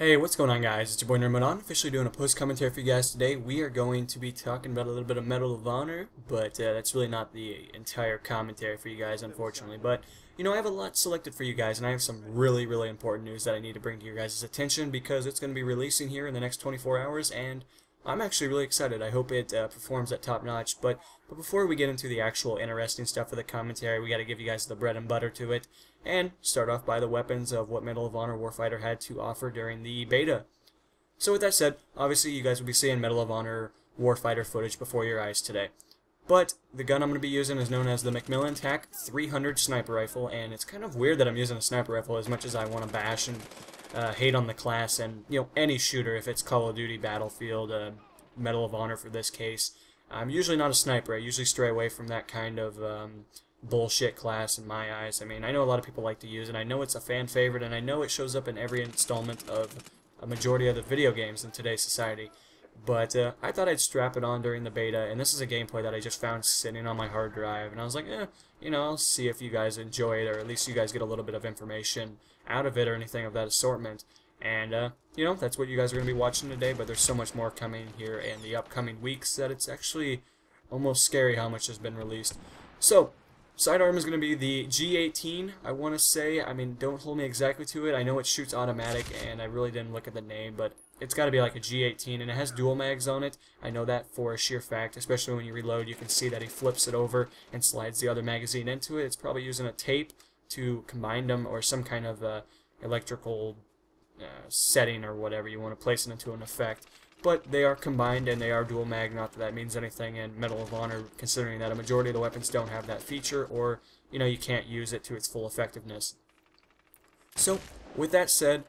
Hey, what's going on, guys? It's your boy Nirmadan, officially doing a post commentary for you guys today. We are going to be talking about a little bit of Medal of Honor, but that's really not the entire commentary for you guys, unfortunately. But, I have a lot selected for you guys, and I have some really, really important news that I need to bring to your guys' attention because it's going to be releasing here in the next 24 hours, and I'm actually really excited. I hope it performs at top notch. But before we get into the actual interesting stuff for the commentary, we got to give you guys the bread and butter to it, and start off by the weapons of what Medal of Honor Warfighter had to offer during the beta. So with that said, obviously you guys will be seeing Medal of Honor Warfighter footage before your eyes today. But the gun I'm going to be using is known as the Macmillan TAC 300 Sniper Rifle, and it's kind of weird that I'm using a sniper rifle as much as I want to bash and hate on the class and any shooter. If it's Call of Duty, Battlefield, Medal of Honor for this case, I'm usually not a sniper. I usually stray away from that kind of bullshit class in my eyes. I mean, I know a lot of people like to use it. I know it's a fan favorite, and I know it shows up in every installment of a majority of the video games in today's society. But I thought I'd strap it on during the beta, and this is a gameplay that I just found sitting on my hard drive, and I was like, I'll see if you guys enjoy it, or at least you guys get a little bit of information out of it or anything of that assortment. And, that's what you guys are going to be watching today, but there's so much more coming here in the upcoming weeks that it's actually almost scary how much has been released. So, sidearm is going to be the G18, I want to say. I mean, don't hold me exactly to it. I know it shoots automatic, and I really didn't look at the name, but it's got to be like a G18, and it has dual mags on it. I know that for a sheer fact, especially when you reload. You can see that he flips it over and slides the other magazine into it. It's probably using a tape to combine them, or some kind of electrical setting or whatever you want to place it into an effect. But they are combined and they are dual mag, not that that means anything in Medal of Honor, considering that a majority of the weapons don't have that feature, or, you can't use it to its full effectiveness. So, with that said,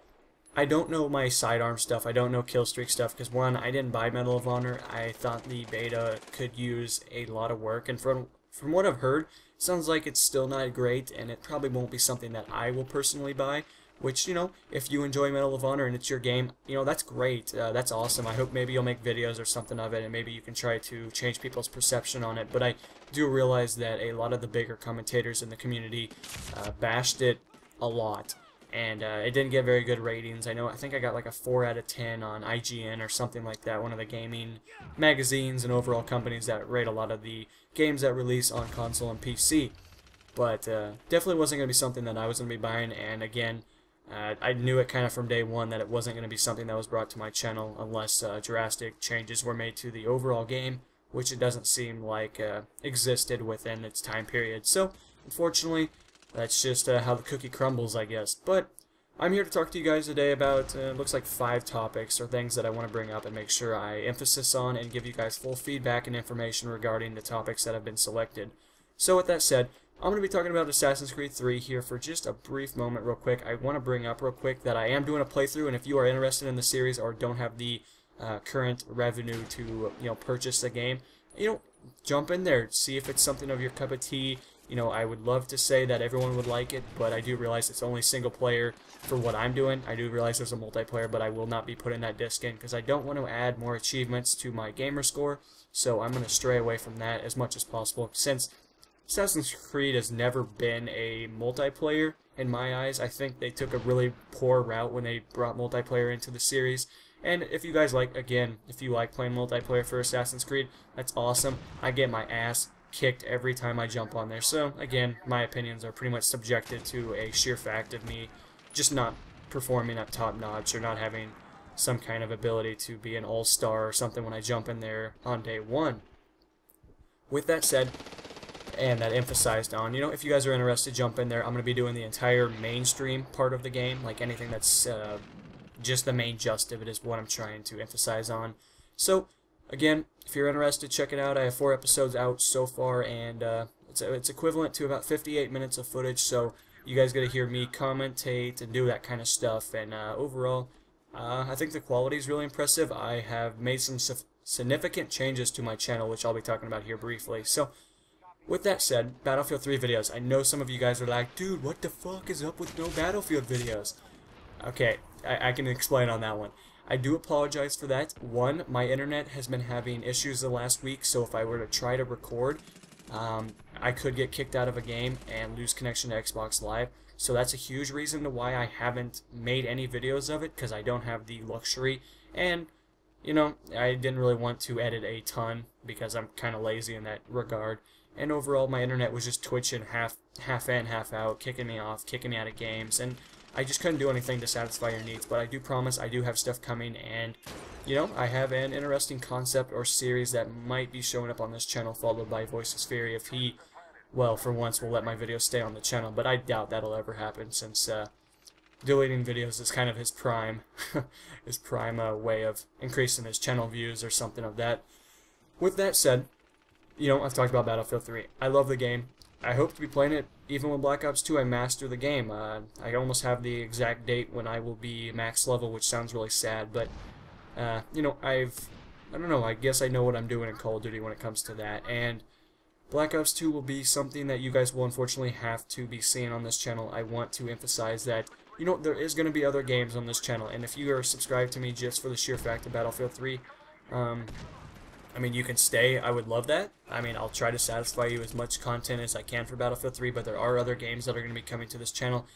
I don't know my sidearm stuff, I don't know killstreak stuff, because one, I didn't buy Medal of Honor. I thought the beta could use a lot of work, and from what I've heard, it sounds like it's still not great, and it probably won't be something that I will personally buy. Which, if you enjoy Medal of Honor and it's your game, that's great. That's awesome. I hope maybe you'll make videos or something of it, and maybe you can try to change people's perception on it. But I do realize that a lot of the bigger commentators in the community bashed it a lot, and it didn't get very good ratings. I think I got like a 4 out of 10 on IGN or something like that, one of the gaming magazines and overall companies that rate a lot of the games that release on console and PC. But definitely wasn't going to be something that I was going to be buying, and again, I knew it kind of from day one that it wasn't going to be something that was brought to my channel unless drastic changes were made to the overall game, which it doesn't seem like existed within its time period. So, unfortunately, that's just how the cookie crumbles, I guess. But I'm here to talk to you guys today about, looks like 5 topics or things that I want to bring up and make sure I emphasis on and give you guys full feedback and information regarding the topics that have been selected. So with that said, I'm going to be talking about Assassin's Creed 3 here for just a brief moment real quick. I want to bring up real quick that I am doing a playthrough, and if you are interested in the series or don't have the current revenue to purchase the game, jump in there, see if it's something of your cup of tea. I would love to say that everyone would like it, but I do realize it's only single player for what I'm doing. I do realize there's a multiplayer, but I will not be putting that disc in because I don't want to add more achievements to my gamer score, so I'm going to stray away from that as much as possible, since Assassin's Creed has never been a multiplayer in my eyes. I think they took a really poor route when they brought multiplayer into the series. And if you guys like, again, if you like playing multiplayer for Assassin's Creed, that's awesome. I get my ass kicked every time I jump on there. So, again, my opinions are pretty much subjected to a sheer fact of me just not performing at top notch or not having some kind of ability to be an all-star or something when I jump in there on day one. With that said, and that emphasized on, if you guys are interested, jump in there. I'm going to be doing the entire mainstream part of the game, like anything that's just the main gist of it is what I'm trying to emphasize on. So, again, if you're interested, check it out. I have 4 episodes out so far, and it's equivalent to about 58 minutes of footage, so you guys get to hear me commentate and do that kind of stuff, and overall, I think the quality is really impressive. I have made some significant changes to my channel, which I'll be talking about here briefly. So, with that said, Battlefield 3 videos. I know some of you guys are like, dude, what the fuck is up with no Battlefield videos? Okay, I can explain on that one. I do apologize for that. One, my internet has been having issues the last week, so if I were to try to record, I could get kicked out of a game and lose connection to Xbox Live. So that's a huge reason to why I haven't made any videos of it, because I don't have the luxury. And, you know, I didn't really want to edit a ton because I'm kind of lazy in that regard. And overall, my internet was just twitching half in, half out, kicking me off, kicking me out of games, and I just couldn't do anything to satisfy your needs. But I do promise I do have stuff coming, and, you know, I have an interesting concept or series that might be showing up on this channel, followed by Voice's Fury if he, well, for once, will let my videos stay on the channel. But I doubt that'll ever happen, since deleting videos is kind of his prime, way of increasing his channel views or something of that. With that said, you know, I've talked about Battlefield 3. I love the game. I hope to be playing it even when Black Ops 2 I master the game. I almost have the exact date when I will be max level, which sounds really sad, but you know, I don't know, I guess I know what I'm doing in Call of Duty when it comes to that. And Black Ops 2 will be something that you guys will unfortunately have to be seeing on this channel. I want to emphasize that, you know, there is going to be other games on this channel, and if you are subscribed to me just for the sheer fact of Battlefield 3, I mean, you can stay. I would love that. I mean, I'll try to satisfy you as much content as I can for Battlefield 3, but there are other games that are going to be coming to this channel.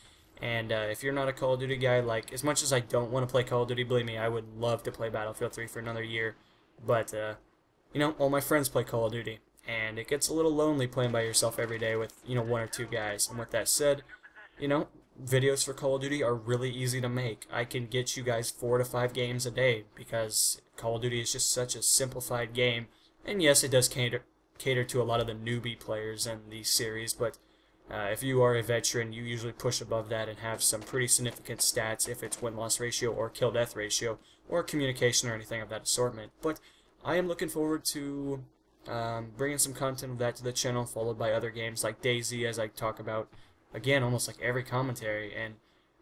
And if you're not a Call of Duty guy, like, as much as I don't want to play Call of Duty, believe me, I would love to play Battlefield 3 for another year. But, you know, all my friends play Call of Duty, and it gets a little lonely playing by yourself every day with, you know, 1 or 2 guys. And with that said, you know, videos for Call of Duty are really easy to make. I can get you guys 4 to 5 games a day because Call of Duty is just such a simplified game. And yes, it does cater to a lot of the newbie players in the series, but if you are a veteran, you usually push above that and have some pretty significant stats if it's win-loss ratio or kill-death ratio or communication or anything of that assortment. But I am looking forward to bringing some content of that to the channel, followed by other games like DayZ, as I talk about, again, almost like every commentary, and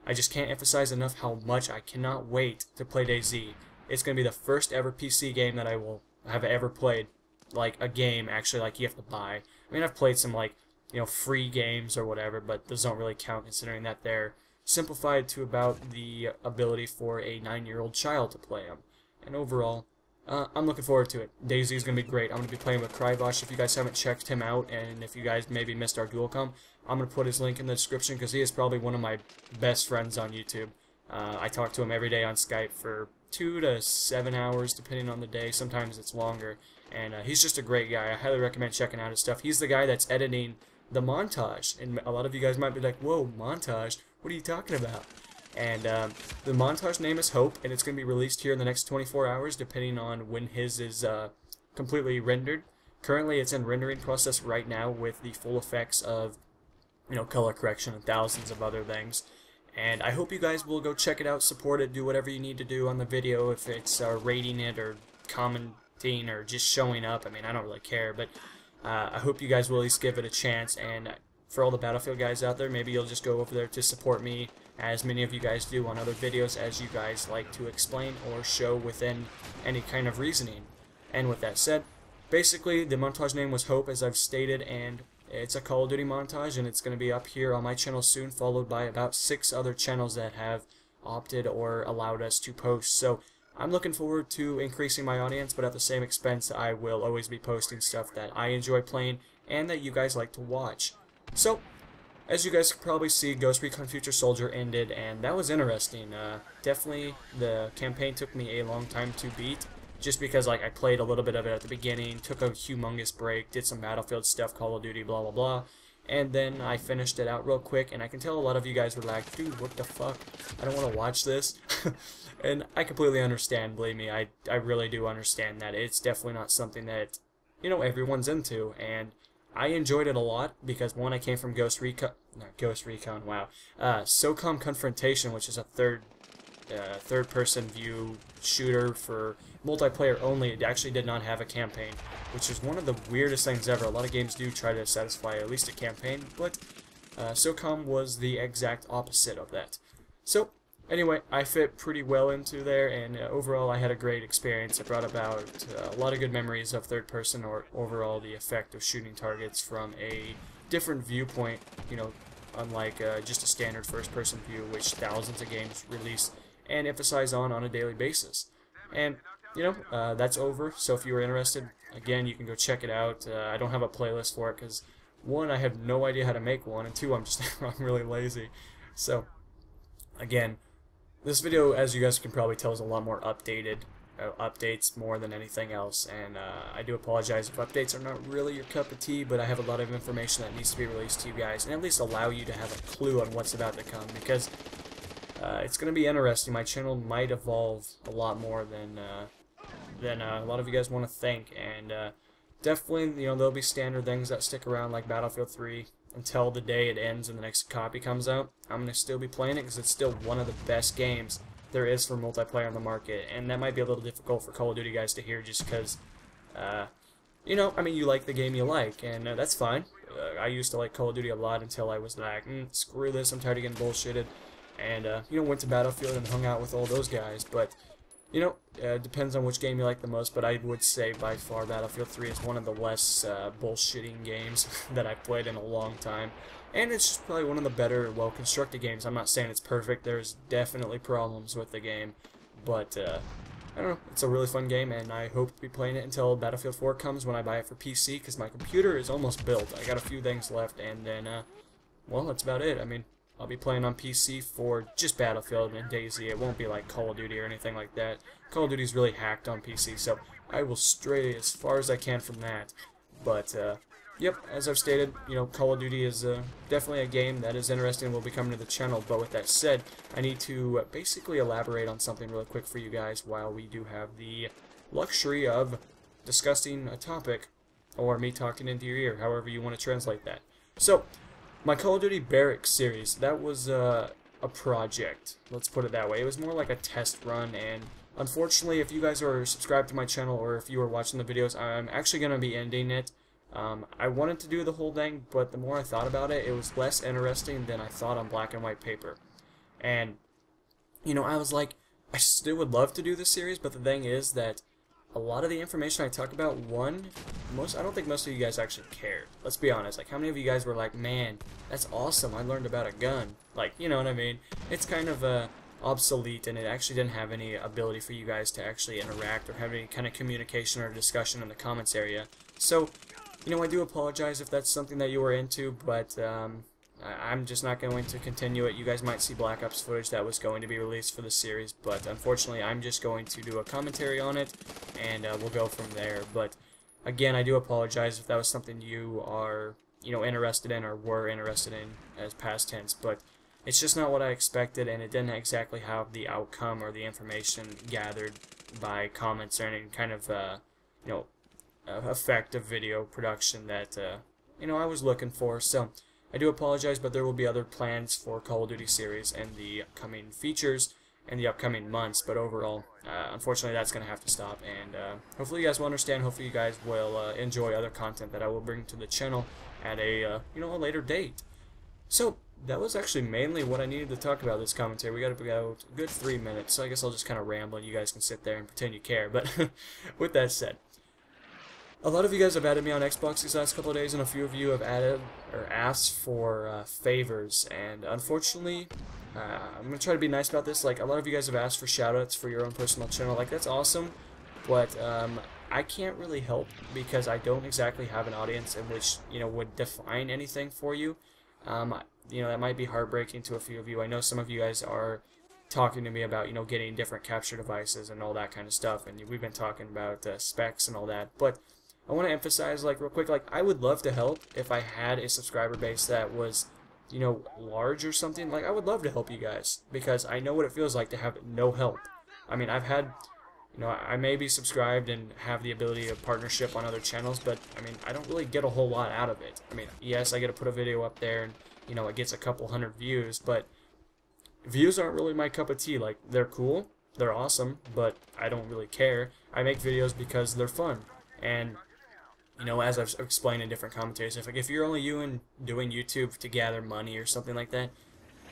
I just can't emphasize enough how much I cannot wait to play DayZ. It's going to be the first ever PC game that I will have ever played, like a game actually like you have to buy. I mean, I've played some, like, you know, free games or whatever, but those don't really count considering that they're simplified to about the ability for a 9-year-old child to play them. And overall, I'm looking forward to it. DayZ is going to be great. I'm going to be playing with Kryvosh. If you guys haven't checked him out, and if you guys maybe missed our duel com, I'm going to put his link in the description because he is probably one of my best friends on YouTube. I talk to him every day on Skype for 2 to 7 hours, depending on the day. Sometimes it's longer. And he's just a great guy. I highly recommend checking out his stuff. He's the guy that's editing the montage. And a lot of you guys might be like, whoa, montage? What are you talking about? And the montage name is Hope, and it's going to be released here in the next 24 hours, depending on when his is completely rendered. Currently, it's in rendering process right now with the full effects of, you know, color correction and thousands of other things. And I hope you guys will go check it out, support it, do whatever you need to do on the video, if it's rating it or commenting or just showing up. I mean, I don't really care, but I hope you guys will at least give it a chance. And for all the Battlefield guys out there, maybe you'll just go over there to support me, as many of you guys do on other videos, as you guys like to explain or show within any kind of reasoning. And with that said, basically the montage name was Hope, as I've stated, and it's a Call of Duty montage, and it's going to be up here on my channel soon, followed by about 6 other channels that have opted or allowed us to post. So I'm looking forward to increasing my audience, but at the same expense, I will always be posting stuff that I enjoy playing and that you guys like to watch. So, as you guys can probably see, Ghost Recon Future Soldier ended, and that was interesting. Definitely, the campaign took me a long time to beat, just because, like, I played a little bit of it at the beginning, took a humongous break, did some Battlefield stuff, Call of Duty, blah blah blah, and then I finished it out real quick. And I can tell a lot of you guys were like, dude, what the fuck, I don't want to watch this. And I completely understand, believe me, I really do understand that. It's definitely not something that, you know, everyone's into, and I enjoyed it a lot because, one, I came from SOCOM Confrontation, which is a third-person view shooter for multiplayer only. It actually did not have a campaign, which is one of the weirdest things ever. A lot of games do try to satisfy at least a campaign, but SOCOM was the exact opposite of that. So, anyway, I fit pretty well into there, and overall I had a great experience. It brought about a lot of good memories of third person, or overall the effect of shooting targets from a different viewpoint, you know, unlike just a standard first person view, which thousands of games release and emphasize on a daily basis. And that's over. So if you were interested, again, you can go check it out. I don't have a playlist for it because, one, I have no idea how to make one, and two, I'm really lazy. So, again, this video, as you guys can probably tell, is a lot more updated. Updates more than anything else, and I do apologize if updates are not really your cup of tea, but I have a lot of information that needs to be released to you guys, and at least allow you to have a clue on what's about to come, because it's going to be interesting. My channel might evolve a lot more than a lot of you guys want to think, and definitely, there'll be standard things that stick around, like Battlefield 3, until the day it ends and the next copy comes out. I'm going to still be playing it because it's still one of the best games there is for multiplayer on the market, and that might be a little difficult for Call of Duty guys to hear, just because, you like the game you like, and that's fine. I used to like Call of Duty a lot until I was like, screw this, I'm tired of getting bullshitted, and, went to Battlefield and hung out with all those guys, but, it depends on which game you like the most, but I would say by far Battlefield 3 is one of the less bullshitting games that I've played in a long time. And it's just probably one of the better, well-constructed games. I'm not saying it's perfect. There's definitely problems with the game. But, I don't know. It's a really fun game, and I hope to be playing it until Battlefield 4 comes when I buy it for PC, because my computer is almost built. I got a few things left, and then, well, that's about it. I mean, I'll be playing on PC for just Battlefield and DayZ. It won't be like Call of Duty or anything like that. Call of Duty's really hacked on PC, so I will stray as far as I can from that. But, yep, as I've stated, Call of Duty is definitely a game that is interesting and will be coming to the channel, but with that said, I need to basically elaborate on something really quick for you guys while we do have the luxury of discussing a topic, or me talking into your ear, however you want to translate that. So, my Call of Duty Barracks series, that was a project, let's put it that way. It was more like a test run, and unfortunately, if you guys are subscribed to my channel, or if you are watching the videos, I'm actually going to be ending it. I wanted to do the whole thing, but the more I thought about it, it was less interesting than I thought on black and white paper. And, I was like, I still would love to do this series, but the thing is that a lot of the information I talk about, I don't think most of you guys actually cared. Let's be honest. Like, how many of you guys were like, man, that's awesome, I learned about a gun. Like, you know what I mean? It's kind of obsolete, and it actually didn't have any ability for you guys to actually interact or have any kind of communication or discussion in the comments area. So, I do apologize if that's something that you were into, but I'm just not going to continue it. You guys might see Black Ops footage that was going to be released for the series, but unfortunately I'm just going to do a commentary on it, and we'll go from there. But again, I do apologize if that was something you are, interested in or were interested in as past tense, but it's just not what I expected, and it didn't exactly have the outcome or the information gathered by comments or any kind of, effective video production that, I was looking for. So I do apologize, but there will be other plans for Call of Duty series and the upcoming features in the upcoming months, but overall, unfortunately, that's going to have to stop, and hopefully you guys will understand. Hopefully you guys will enjoy other content that I will bring to the channel at a, a later date. So that was actually mainly what I needed to talk about this commentary. We got about a good 3 minutes, so I guess I'll just kind of ramble and you guys can sit there and pretend you care. But with that said, a lot of you guys have added me on Xbox these last couple of days, and a few of you have added or asked for favors, and unfortunately, I'm going to try to be nice about this. Like, a lot of you guys have asked for shoutouts for your own personal channel. Like, that's awesome, but I can't really help because I don't exactly have an audience in which, would define anything for you. That might be heartbreaking to a few of you. I know some of you guys are talking to me about, getting different capture devices and all that kind of stuff, and we've been talking about specs and all that, but I want to emphasize, like, real quick, like, I would love to help if I had a subscriber base that was, large or something. Like, I would love to help you guys, because I know what it feels like to have no help. I mean, I've had, I may be subscribed and have the ability of partnership on other channels, but, I mean, I don't really get a whole lot out of it. I mean, yes, I get to put a video up there, and, it gets a couple hundred views, but views aren't really my cup of tea. Like, they're cool, they're awesome, but I don't really care. I make videos because they're fun, and as I've explained in different commentaries, if you're only doing YouTube to gather money or something like that,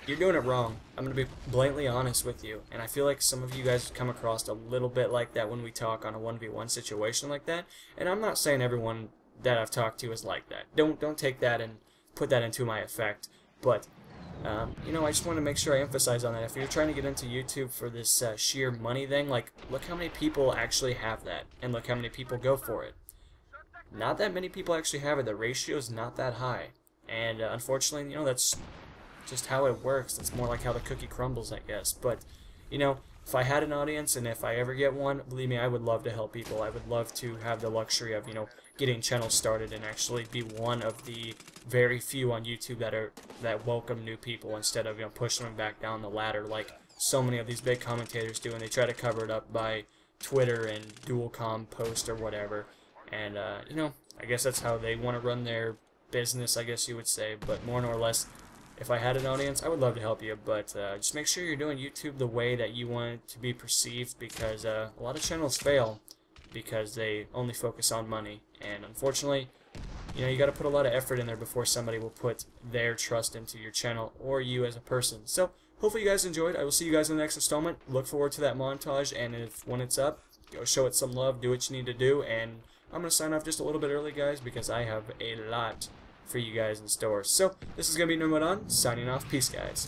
you're doing it wrong. I'm going to be blatantly honest with you, and I feel like some of you guys come across a little bit like that when we talk on a 1v1 situation like that, and I'm not saying everyone that I've talked to is like that. Don't take that and put that into my effect, but You know, I just want to make sure I emphasize on that. If you're trying to get into YouTube for this sheer money thing, like, look how many people actually have that, and look how many people go for it. Not that many people actually have it. The ratio is not that high, and unfortunately, you know, that's just how it works. It's more like how the cookie crumbles, I guess. But, you know, if I had an audience and if I ever get one, believe me, I would love to help people. I would love to have the luxury of, you know, getting channels started and actually be one of the very few on YouTube that welcome new people instead of, you know, pushing them back down the ladder like so many of these big commentators do, and they try to cover it up by Twitter and dual com post or whatever. And you know, I guess that's how they want to run their business, I guess you would say. But more or less, if I had an audience, I would love to help you, but just make sure you're doing YouTube the way that you want it to be perceived, because a lot of channels fail because they only focus on money. And unfortunately, you know, you got to put a lot of effort in there before somebody will put their trust into your channel or you as a person. So hopefully you guys enjoyed. I will see you guys in the next installment. Look forward to that montage, and when it's up, go show it some love, do what you need to do, and I'm going to sign off just a little bit early, guys, because I have a lot for you guys in store. So, this is going to be Ramadan, signing off. Peace, guys.